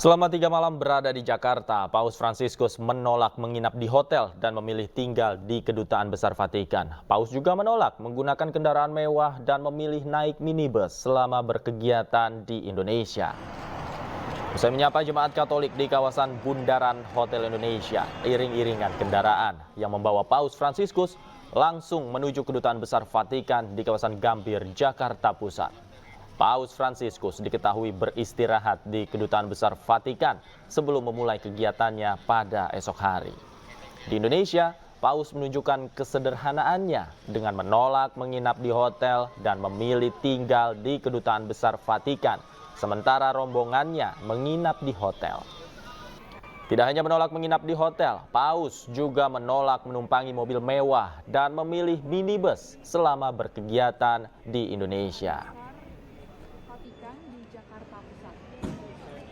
Selama 3 malam berada di Jakarta, Paus Fransiskus menolak menginap di hotel dan memilih tinggal di Kedutaan Besar Vatikan. Paus juga menolak menggunakan kendaraan mewah dan memilih naik minibus selama berkegiatan di Indonesia. Usai menyapa jemaat Katolik di kawasan Bundaran Hotel Indonesia, iring-iringan kendaraan yang membawa Paus Fransiskus langsung menuju Kedutaan Besar Vatikan di kawasan Gambir, Jakarta Pusat. Paus Fransiskus diketahui beristirahat di Kedutaan Besar Vatikan sebelum memulai kegiatannya pada esok hari. Di Indonesia, Paus menunjukkan kesederhanaannya dengan menolak menginap di hotel dan memilih tinggal di Kedutaan Besar Vatikan, sementara rombongannya menginap di hotel. Tidak hanya menolak menginap di hotel, Paus juga menolak menumpangi mobil mewah dan memilih minibus selama berkegiatan di Indonesia.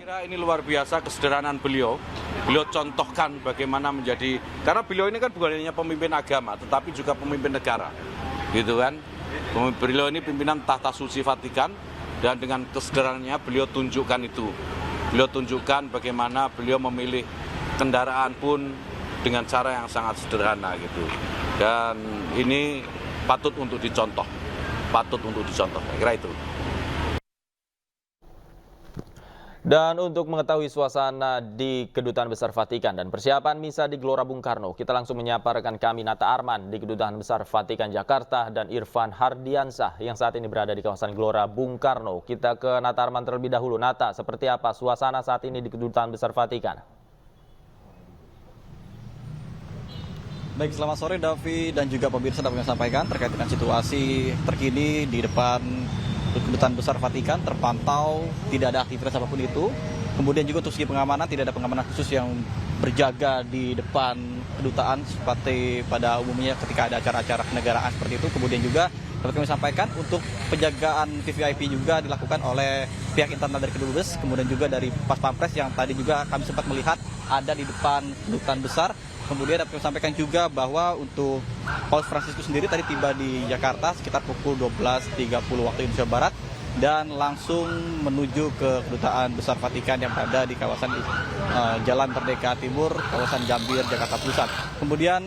Ini luar biasa kesederhanaan beliau. Beliau contohkan bagaimana menjadi, karena beliau ini kan bukan hanya pemimpin agama, tetapi juga pemimpin negara, gitu kan. Beliau ini pimpinan tahta suci Vatikan, dan dengan kesederhanaannya beliau tunjukkan itu. Beliau tunjukkan bagaimana beliau memilih kendaraan pun dengan cara yang sangat sederhana gitu. Dan ini patut untuk dicontoh, saya kira itu. Dan untuk mengetahui suasana di Kedutaan Besar Vatikan dan persiapan misa di Gelora Bung Karno, kita langsung menyapa rekan kami Nata Arman di Kedutaan Besar Vatikan Jakarta dan Irfan Hardiansah yang saat ini berada di kawasan Gelora Bung Karno. Kita ke Nata Arman terlebih dahulu. Nata, seperti apa suasana saat ini di Kedutaan Besar Vatikan? Baik, selamat sore Davi dan juga pemirsa dapat kami sampaikan terkait dengan situasi terkini di depan Kedutaan Besar Vatikan. Terpantau tidak ada aktivitas apapun itu. Kemudian juga untuk segi pengamanan tidak ada pengamanan khusus yang berjaga di depan kedutaan seperti pada umumnya ketika ada acara-acara kenegaraan seperti itu. Kemudian juga dapat kami sampaikan untuk penjagaan VVIP juga dilakukan oleh pihak internal dari kedubes, kemudian juga dari Pas Pampres yang tadi juga kami sempat melihat ada di depan Kedutaan Besar. Kemudian dapat kami sampaikan juga bahwa untuk Paus Fransiskus sendiri tadi tiba di Jakarta sekitar pukul 12.30 waktu Indonesia Barat dan langsung menuju ke Kedutaan Besar Vatikan yang berada di kawasan Jalan Merdeka Timur, kawasan Gambir, Jakarta Pusat. Kemudian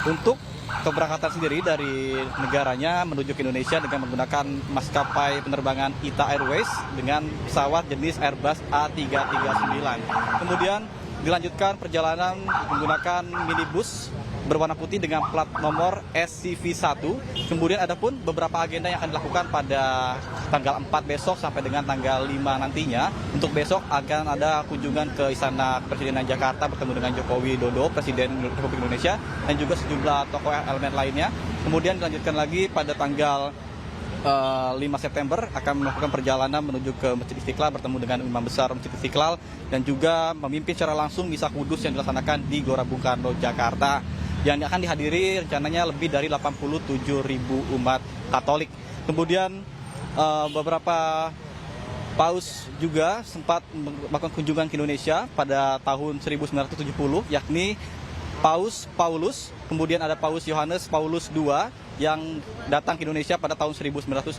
untuk keberangkatan sendiri dari negaranya menuju ke Indonesia dengan menggunakan maskapai penerbangan ITA Airways dengan pesawat jenis Airbus A339. Kemudian dilanjutkan perjalanan menggunakan minibus berwarna putih dengan plat nomor SCV1. Kemudian ada pun beberapa agenda yang akan dilakukan pada tanggal 4 besok sampai dengan tanggal 5 nantinya. Untuk besok akan ada kunjungan ke Istana Kepresidenan Jakarta bertemu dengan Joko Widodo, Presiden Republik Indonesia, dan juga sejumlah tokoh elemen lainnya. Kemudian dilanjutkan lagi pada tanggal 5 September akan melakukan perjalanan menuju ke Masjid Istiqlal bertemu dengan Imam Besar Masjid Istiqlal dan juga memimpin secara langsung misa kudus yang dilaksanakan di Gelora Bung Karno, Jakarta, yang akan dihadiri rencananya lebih dari 87.000 umat Katolik. Kemudian beberapa Paus juga sempat melakukan kunjungan ke Indonesia pada tahun 1970, yakni Paus Paulus, kemudian ada Paus Yohanes Paulus II yang datang ke Indonesia pada tahun 1989,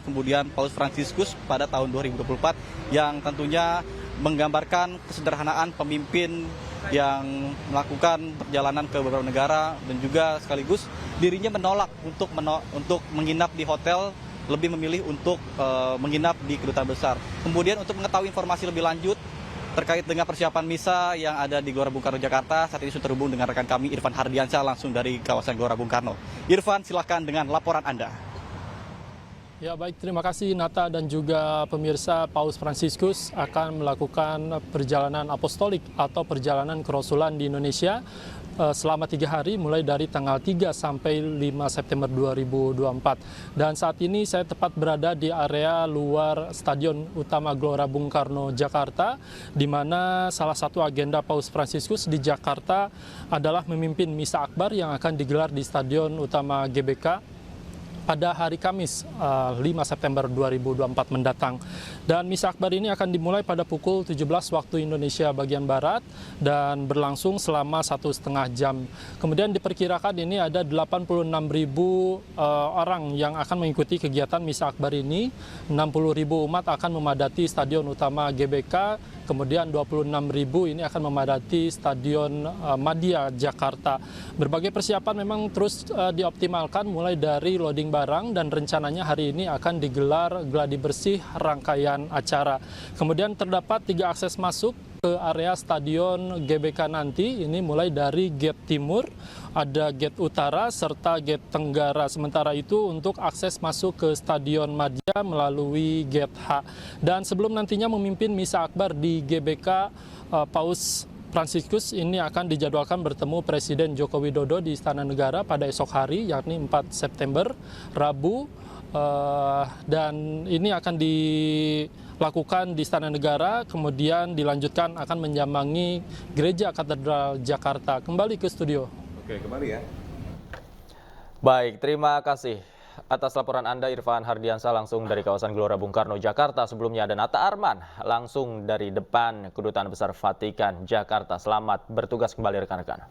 kemudian Paus Fransiskus pada tahun 2024 yang tentunya menggambarkan kesederhanaan pemimpin yang melakukan perjalanan ke beberapa negara dan juga sekaligus dirinya menolak untuk menginap di hotel, lebih memilih untuk menginap di Kedutaan Besar. Kemudian untuk mengetahui informasi lebih lanjut terkait dengan persiapan misa yang ada di Gelora Bung Karno, Jakarta, saat ini sudah terhubung dengan rekan kami Irfan Hardiansah langsung dari kawasan Gelora Bung Karno. Irfan, silakan dengan laporan Anda. Ya baik, terima kasih Nata dan juga pemirsa. Paus Fransiskus akan melakukan perjalanan apostolik atau perjalanan kerasulan di Indonesia selama 3 hari mulai dari tanggal 3 sampai 5 September 2024. Dan saat ini saya tepat berada di area luar Stadion Utama Gelora Bung Karno, Jakarta, di mana salah satu agenda Paus Fransiskus di Jakarta adalah memimpin misa akbar yang akan digelar di Stadion Utama GBK pada hari Kamis 5 September 2024 mendatang. Dan misa akbar ini akan dimulai pada pukul 17 waktu Indonesia bagian Barat dan berlangsung selama 1,5 jam. Kemudian diperkirakan ini ada 86.000 orang yang akan mengikuti kegiatan misa akbar ini. 60.000 umat akan memadati Stadion Utama GBK kemudian 26.000 ini akan memadati Stadion Madia Jakarta. Berbagai persiapan memang terus dioptimalkan mulai dari loading barang dan rencananya hari ini akan digelar gladi bersih rangkaian acara. Kemudian terdapat 3 akses masuk ke area Stadion GBK nanti, ini mulai dari gate timur, ada gate utara, serta gate tenggara. Sementara itu untuk akses masuk ke Stadion Madia melalui gate H. Dan sebelum nantinya memimpin Misa Akbar di GBK, Paus Fransiskus ini akan dijadwalkan bertemu Presiden Joko Widodo di Istana Negara pada esok hari, yakni 4 September, Rabu. Dan ini akan dilakukan di Istana Negara, kemudian dilanjutkan akan menyambangi Gereja Katedral Jakarta. Kembali ke studio. Oke, kembali ya. Baik, terima kasih atas laporan Anda Irfan Hardiansyah langsung dari kawasan Gelora Bung Karno, Jakarta. Sebelumnya ada Nata Arman langsung dari depan Kedutaan Besar Vatikan, Jakarta. Selamat bertugas kembali rekan-rekan.